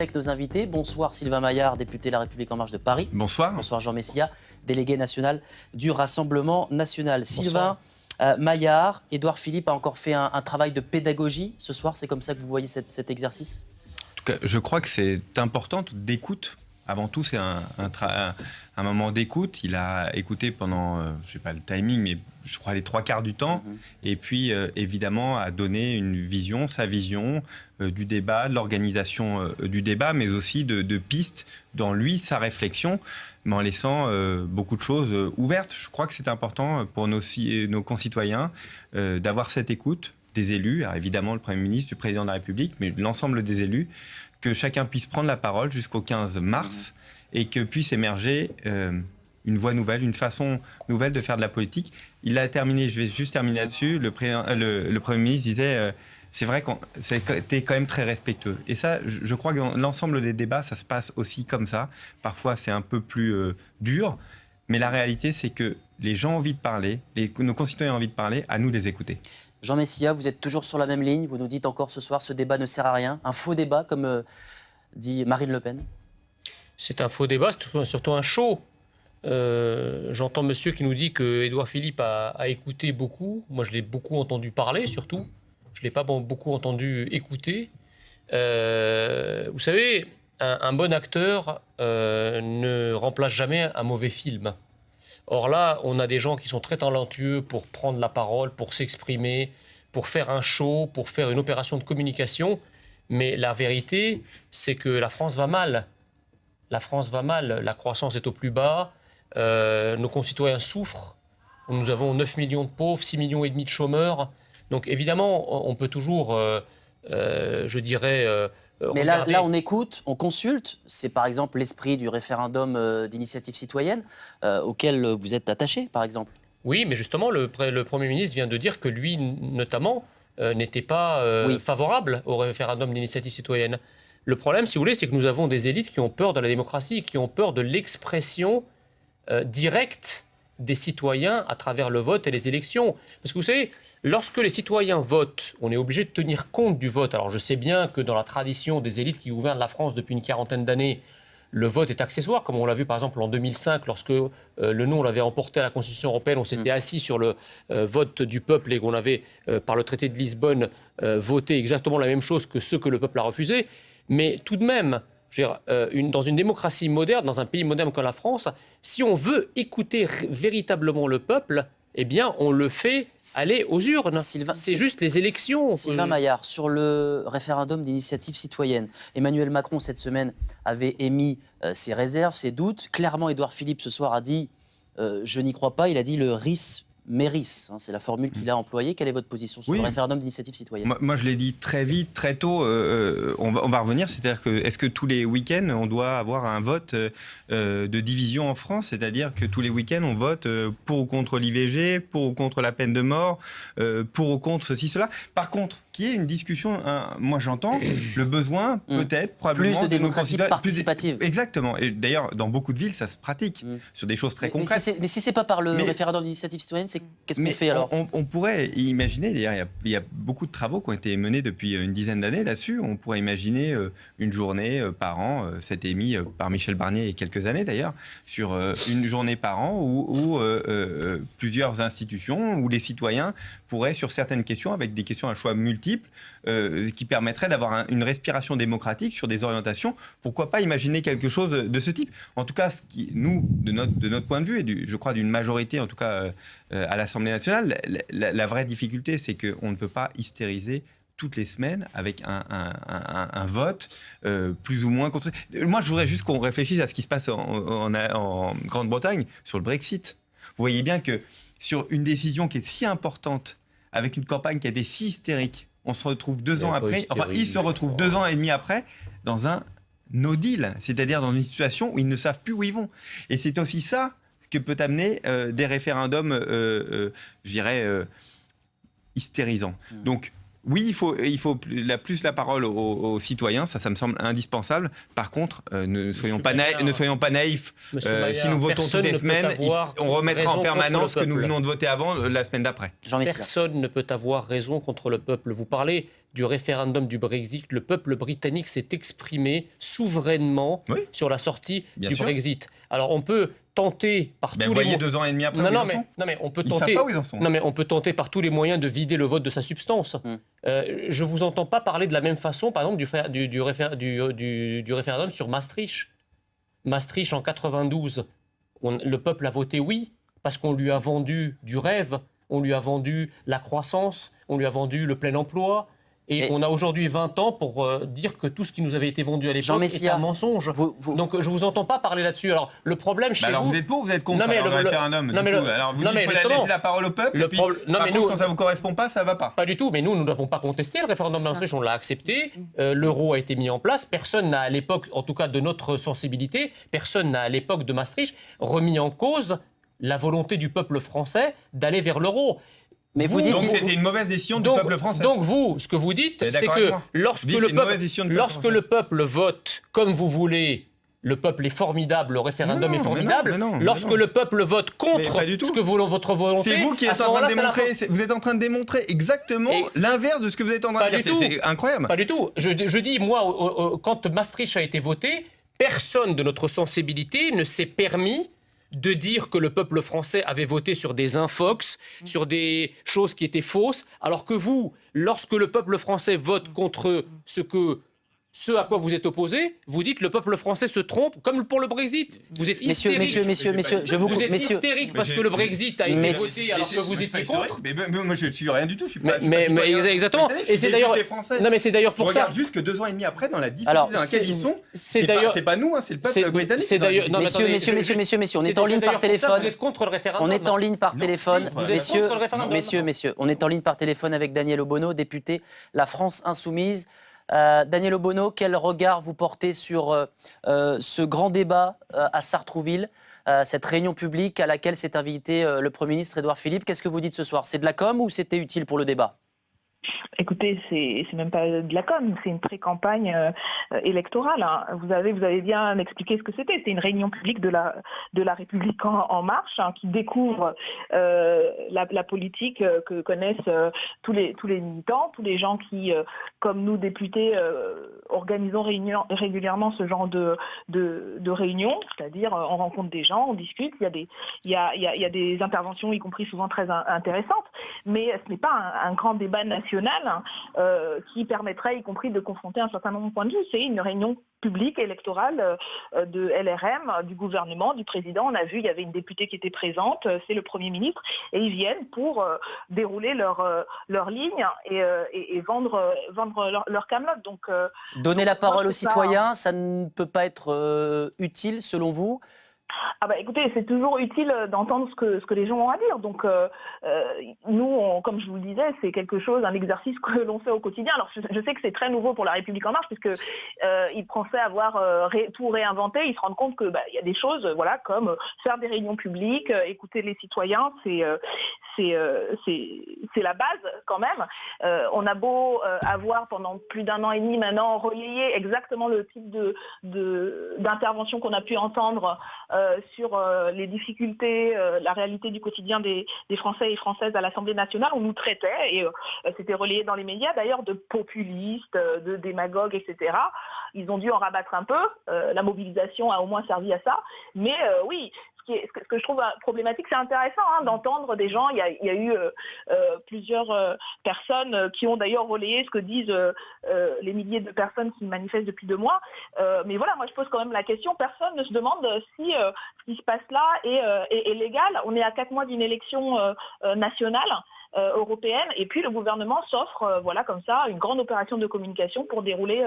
Avec nos invités. Bonsoir Sylvain Maillard, député La République En Marche de Paris. Bonsoir. Bonsoir Jean Messia, délégué national du Rassemblement national. Bonsoir. Sylvain Maillard, Édouard Philippe a encore fait un travail de pédagogie ce soir. C'est comme ça que vous voyez cet exercice ? En tout cas, je crois que c'est important d'écoute. Avant tout, c'est un moment d'écoute. Il a écouté pendant, je ne sais pas le timing, mais je crois les 3/4 du temps. Et puis, évidemment, a donné une vision, sa vision du débat, de l'organisation du débat, mais aussi de pistes dans lui, sa réflexion, mais en laissant beaucoup de choses ouvertes. Je crois que c'est important pour nos concitoyens d'avoir cette écoute des élus, alors évidemment le Premier ministre, du Président de la République, mais l'ensemble des élus, que chacun puisse prendre la parole jusqu'au 15 mars et que puisse émerger une voie nouvelle, une façon nouvelle de faire de la politique. Il a terminé, je vais juste terminer là-dessus, le Premier ministre disait c'est vrai qu'on était quand même très respectueux. Et ça, je crois que dans l'ensemble des débats, ça se passe aussi comme ça. Parfois, c'est un peu plus dur, mais la réalité, c'est que les gens ont envie de parler, nos concitoyens ont envie de parler, à nous de les écouter. Jean Messia, vous êtes toujours sur la même ligne. Vous nous dites encore ce soir, ce débat ne sert à rien. Un faux débat, comme dit Marine Le Pen. C'est un faux débat, c'est surtout un show. J'entends monsieur qui nous dit que Édouard Philippe a écouté beaucoup. Moi, je l'ai beaucoup entendu parler, surtout. Je ne l'ai pas beaucoup entendu écouter. Vous savez, un bon acteur ne remplace jamais un mauvais film. Or là, on a des gens qui sont très talentueux pour prendre la parole, pour s'exprimer, pour faire un show, pour faire une opération de communication. Mais la vérité, c'est que la France va mal. La France va mal. La croissance est au plus bas. Nos concitoyens souffrent. Nous avons 9 millions de pauvres, 6,5 millions de chômeurs. Donc évidemment, on peut toujours, je dirais... Mais là, on écoute, on consulte. C'est par exemple l'esprit du référendum d'initiative citoyenne auquel vous êtes attaché, par exemple. Oui, mais justement, le Premier ministre vient de dire que lui, notamment, n'était pas favorable au référendum d'initiative citoyenne. Le problème, si vous voulez, c'est que nous avons des élites qui ont peur de la démocratie, qui ont peur de l'expression directe des citoyens à travers le vote et les élections. Parce que vous savez, lorsque les citoyens votent, on est obligé de tenir compte du vote. Alors je sais bien que dans la tradition des élites qui gouvernent la France depuis une quarantaine d'années, le vote est accessoire, comme on l'a vu par exemple en 2005, lorsque le non l'avait emporté à la Constitution européenne, on s'était assis sur le vote du peuple et qu'on avait, par le traité de Lisbonne, voté exactement la même chose que ce que le peuple a refusé. Mais tout de même, dans une démocratie moderne, dans un pays moderne comme la France, si on veut écouter véritablement le peuple, eh bien, on le fait aller aux urnes. C'est juste les élections. Sylvain Maillard, sur le référendum d'initiative citoyenne, Emmanuel Macron, cette semaine, avait émis ses réserves, ses doutes. Clairement, Édouard Philippe, ce soir, a dit « je n'y crois pas ». Il a dit « le RIS mérisse ». C'est la formule qu'il a employée. Quelle est votre position sur le référendum d'initiative citoyenne ? Moi, je l'ai dit très vite, très tôt. On va revenir. C'est-à-dire que est-ce que tous les week-ends, on doit avoir un vote de division en France ? C'est-à-dire que tous les week-ends, on vote pour ou contre l'IVG, pour ou contre la peine de mort, pour ou contre ceci, cela. Par contre, qu'il y ait une discussion, moi j'entends le besoin, peut-être, probablement... Plus de démocratie participative. Exactement. Et d'ailleurs, dans beaucoup de villes, ça se pratique sur des choses très concrètes. Mais si ce n'est pas par le référendum d'initiative citoyenne, qu'est-ce qu'on fait alors ? On pourrait imaginer, d'ailleurs, il y a beaucoup de travaux qui ont été menés depuis une dizaine d'années là-dessus. On pourrait imaginer une journée par an, c'était émis par Michel Barnier il y a quelques années d'ailleurs, sur une journée par an où plusieurs institutions, où les citoyens pourraient, sur certaines questions, avec des questions à choix multiples, qui permettraient d'avoir une respiration démocratique sur des orientations. Pourquoi pas imaginer quelque chose de ce type ? En tout cas, nous, de notre point de vue, et je crois d'une majorité, en tout cas à l'Assemblée nationale, la vraie difficulté, c'est qu'on ne peut pas hystériser toutes les semaines avec un vote plus ou moins contre... Moi, je voudrais juste qu'on réfléchisse à ce qui se passe en Grande-Bretagne sur le Brexit. Vous voyez bien que sur une décision qui est si importante, avec une campagne qui a été si hystérique, on se retrouve 2 ans après, ils se retrouvent 2 ans et demi après dans un no deal, c'est-à-dire dans une situation où ils ne savent plus où ils vont. Et c'est aussi ça que peut amener des référendums, je dirais, hystérisants. Donc, Oui, il faut plus la parole aux citoyens, ça me semble indispensable. Par contre, ne soyons pas naïfs. Si nous votons toutes les semaines, on remettra en permanence ce que nous venons de voter avant la semaine d'après. Personne ne peut avoir raison contre le peuple. Vous parlez du référendum du Brexit. Le peuple britannique s'est exprimé souverainement sur la sortie du Brexit. Alors on peut tenter par tous les moyens. 2 ans et demi après, mais on peut tenter. Ils savent pas où ils en sont. Non, mais on peut tenter par tous les moyens de vider le vote de sa substance. Je vous entends pas parler de la même façon, par exemple, du référendum sur Maastricht. Maastricht en 92, le peuple a voté oui parce qu'on lui a vendu du rêve, on lui a vendu la croissance, on lui a vendu le plein emploi. Et on a aujourd'hui 20 ans pour dire que tout ce qui nous avait été vendu à l'époque est un mensonge. Donc je ne vous entends pas parler là-dessus. Alors le problème chez alors vous êtes pour ou vous êtes contre le référendum Alors vous dites qu'il faut laisser la parole au peuple et puis par contre quand ça ne vous correspond pas, ça ne va pas. Pas du tout, mais nous n'avons pas contesté le référendum de Maastricht, on l'a accepté. L'euro a été mis en place. Personne n'a à l'époque, en tout cas de notre sensibilité, personne n'a à l'époque de Maastricht remis en cause la volonté du peuple français d'aller vers l'euro. Mais vous dites donc c'était une mauvaise décision du peuple français. Donc vous, ce que vous dites, c'est que lorsque le peuple vote comme vous voulez, le peuple est formidable, le référendum est formidable. Lorsque le peuple vote contre ce que votre volonté, c'est vous qui êtes en train de démontrer. Vous êtes en train de démontrer exactement l'inverse de ce que vous êtes en train de dire. C'est incroyable. Pas du tout. Je dis moi, quand Maastricht a été voté, personne de notre sensibilité ne s'est permis de dire que le peuple français avait voté sur des infox, sur des choses qui étaient fausses, alors que vous, lorsque le peuple français vote contre ce à quoi vous êtes opposé, vous dites que le peuple français se trompe, comme pour le Brexit. Vous êtes hystérique. Messieurs, vous êtes hystérique parce que le Brexit a été voté alors que vous étiez contre. Mais moi, je suis rien du tout. Je suis pas. Exactement. Et c'est d'ailleurs. Non, mais c'est d'ailleurs pour ça. Je regarde juste que 2 ans et demi après, dans la difficulté dans laquelle ils sont. C'est pas nous, c'est le peuple britannique. C'est d'ailleurs. Messieurs, on est en ligne par téléphone. Vous êtes contre le référendum. On est en ligne par téléphone. Messieurs, on est en ligne par téléphone avec Daniel Obono, député La France Insoumise. Daniel Obono, quel regard vous portez sur ce grand débat à Sartrouville, cette réunion publique à laquelle s'est invité le Premier ministre Édouard Philippe? Qu'est-ce que vous dites ce soir? C'est de la com ou c'était utile pour le débat? Écoutez, c'est même pas de la com, c'est une pré-campagne électorale. Hein. Vous avez bien expliqué ce que c'était. C'était une réunion publique de la République en marche qui découvre la politique que connaissent tous les militants, tous les gens qui, comme nous députés, organisons régulièrement ce genre de réunions, c'est-à-dire on rencontre des gens, on discute, il y a des interventions, y compris souvent très intéressantes, mais ce n'est pas un grand débat national qui permettrait, y compris, de confronter un certain nombre de points de vue. C'est une réunion publique électorale de LRM, du gouvernement, du président. On a vu, il y avait une députée qui était présente, c'est le Premier ministre, et ils viennent pour dérouler leur ligne et vendre leur camelote. Donc, donner la parole aux citoyens, ça ne peut pas être utile selon vous? Écoutez, c'est toujours utile d'entendre ce que les gens ont à dire. Donc, nous, comme je vous le disais, c'est quelque chose, un exercice que l'on fait au quotidien. Alors, je sais que c'est très nouveau pour La République En Marche, puisque ils pensaient avoir tout réinventé. Ils se rendent compte que y a des choses, comme faire des réunions publiques, écouter les citoyens, c'est la base quand même. On a beau avoir pendant plus d'1 an et demi maintenant relayé exactement le type d'intervention qu'on a pu entendre sur les difficultés, la réalité du quotidien des Français et Françaises à l'Assemblée nationale. On nous traitait, et c'était relayé dans les médias d'ailleurs, de populistes, de démagogues, etc. Ils ont dû en rabattre un peu. La mobilisation a au moins servi à ça. Mais oui, ce que je trouve problématique, c'est intéressant d'entendre des gens. Il y a eu plusieurs personnes qui ont d'ailleurs relayé ce que disent les milliers de personnes qui manifestent depuis 2 mois. Mais voilà, moi je pose quand même la question. Personne ne se demande si ce qui se passe là est légal. On est à 4 mois d'une élection nationale. Européenne, et puis le gouvernement s'offre comme ça une grande opération de communication pour dérouler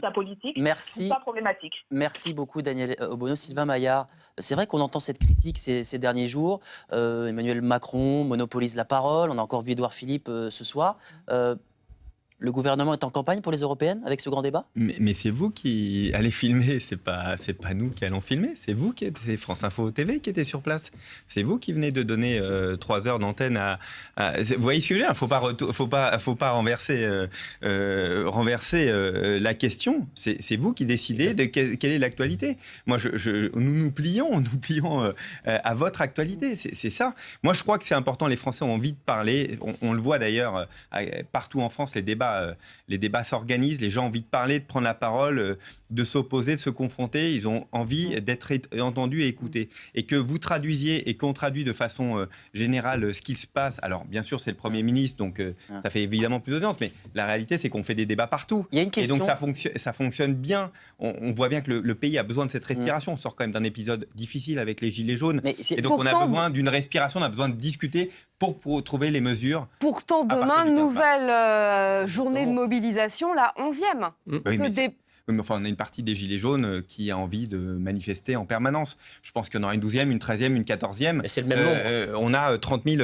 sa politique. Merci. Pas problématique. Merci beaucoup Daniel Obono. Sylvain Maillard, c'est vrai qu'on entend cette critique ces derniers jours. Emmanuel Macron monopolise la parole, on a encore vu Édouard Philippe ce soir. le gouvernement est en campagne pour les européennes avec ce grand débat? Mais c'est vous qui allez filmer, c'est pas nous qui allons filmer, c'est vous qui êtes France Info TV qui était sur place. C'est vous qui venez de donner 3 heures d'antenne à vous voyez ce que je veux dire? Faut pas renverser la question. C'est vous qui décidez de quelle est l'actualité. Moi, nous plions à votre actualité. C'est ça. Moi, je crois que c'est important. Les Français ont envie de parler. On le voit d'ailleurs partout en France. Les débats s'organisent. Les gens ont envie de parler, de prendre la parole, de s'opposer, de se confronter. Ils ont envie d'être entendus et écoutés. Et que vous traduisiez et qu'on traduit de façon générale ce qu'il se passe. Alors, bien sûr, c'est le Premier ministre, donc ça fait évidemment plus d'audience. Mais la réalité, c'est qu'on fait des débats partout. Il y a une question. Et donc, ça fonctionne bien. On voit bien que le pays a besoin de cette respiration. On sort quand même d'un épisode difficile avec les Gilets jaunes. Et donc, on a besoin d'une respiration, on a besoin de discuter pour trouver les mesures. Pourtant, demain, nouvelle journée de mobilisation, la 11e. Oui, mais enfin, on a une partie des Gilets jaunes qui a envie de manifester en permanence. Je pense qu'il y en aura une 12e, une 13e, une 14e. Mais c'est le même nombre. On a 30 000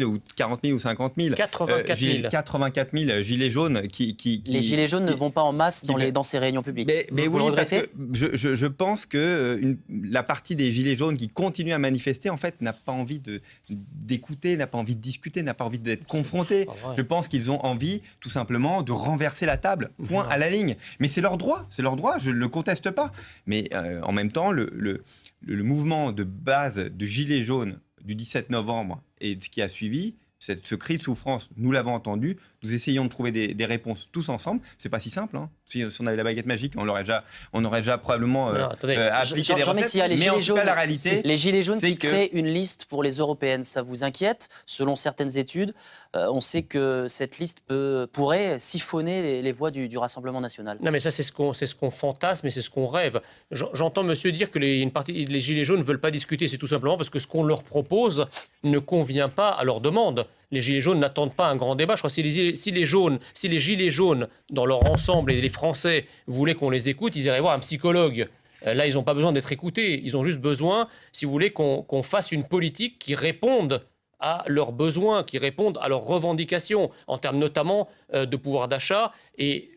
ou 40 000 ou 50 000. 84 000 Gilets jaunes qui Les Gilets jaunes ne vont pas en masse dans ces réunions publiques. Mais vous oui, le regrettez? parce que je pense que la partie des Gilets jaunes qui continuent à manifester, en fait, n'a pas envie d'écouter, n'a pas envie de discuter, n'a pas envie d'être confronté. Je pense qu'ils ont envie, tout simplement, de renverser la table, point à la ligne. Mais c'est leur droit, je ne le conteste pas. Mais en même temps, le mouvement de base de Gilets jaunes du 17 novembre et ce qui a suivi, ce cri de souffrance, nous l'avons entendu, nous essayons de trouver des réponses tous ensemble. C'est pas si simple. Hein. Si on avait la baguette magique, on aurait déjà probablement appliqué des recettes. Mais en tout cas, la réalité, les Gilets jaunes qui que... créent une liste pour les européennes, ça vous inquiète? Selon certaines études, on sait que cette liste pourrait siphonner les voix du Rassemblement national. Non, mais ça, c'est ce qu'on fantasme et c'est ce qu'on rêve. J'entends monsieur dire que les Gilets jaunes ne veulent pas discuter. C'est tout simplement parce que ce qu'on leur propose ne convient pas à leur demande. Les Gilets jaunes n'attendent pas un grand débat. Je crois que si les Gilets jaunes, dans leur ensemble, et les Français voulaient qu'on les écoute, ils iraient voir un psychologue. Là, ils n'ont pas besoin d'être écoutés. Ils ont juste besoin, si vous voulez, qu'on fasse une politique qui réponde à leurs besoins, qui répondent à leurs revendications, en termes notamment de pouvoir d'achat. Et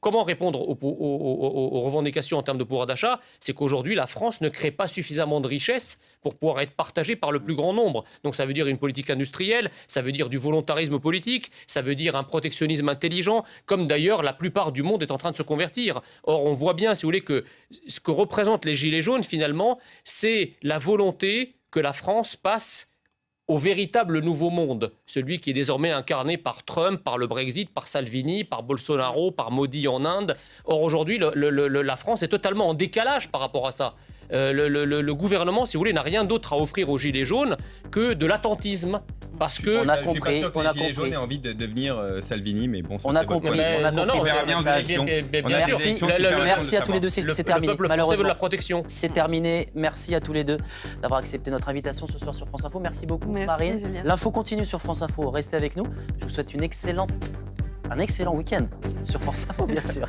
comment répondre aux revendications en termes de pouvoir d'achat? C'est qu'aujourd'hui, la France ne crée pas suffisamment de richesses pour pouvoir être partagée par le plus grand nombre. Donc ça veut dire une politique industrielle, ça veut dire du volontarisme politique, ça veut dire un protectionnisme intelligent, comme d'ailleurs la plupart du monde est en train de se convertir. Or, on voit bien, si vous voulez, que ce que représentent les Gilets jaunes, finalement, c'est la volonté que la France passe au véritable nouveau monde, celui qui est désormais incarné par Trump, par le Brexit, par Salvini, par Bolsonaro, par Modi en Inde. Or, aujourd'hui, la France est totalement en décalage par rapport à ça. Le gouvernement, si vous voulez, n'a rien d'autre à offrir aux Gilets jaunes que de l'attentisme. Parce que on a compris. Je suis pas sûr que les Gilets jaunes aient envie de devenir Salvini, mais bon, ça, on a compris. On verra bien aux élections. Merci à tous les deux, c'est terminé. Malheureusement, la protection. C'est terminé. Merci à tous les deux d'avoir accepté notre invitation ce soir sur France Info. Merci beaucoup, Marine. L'info continue sur France Info. Restez avec nous. Je vous souhaite un excellent week-end sur France Info, bien sûr.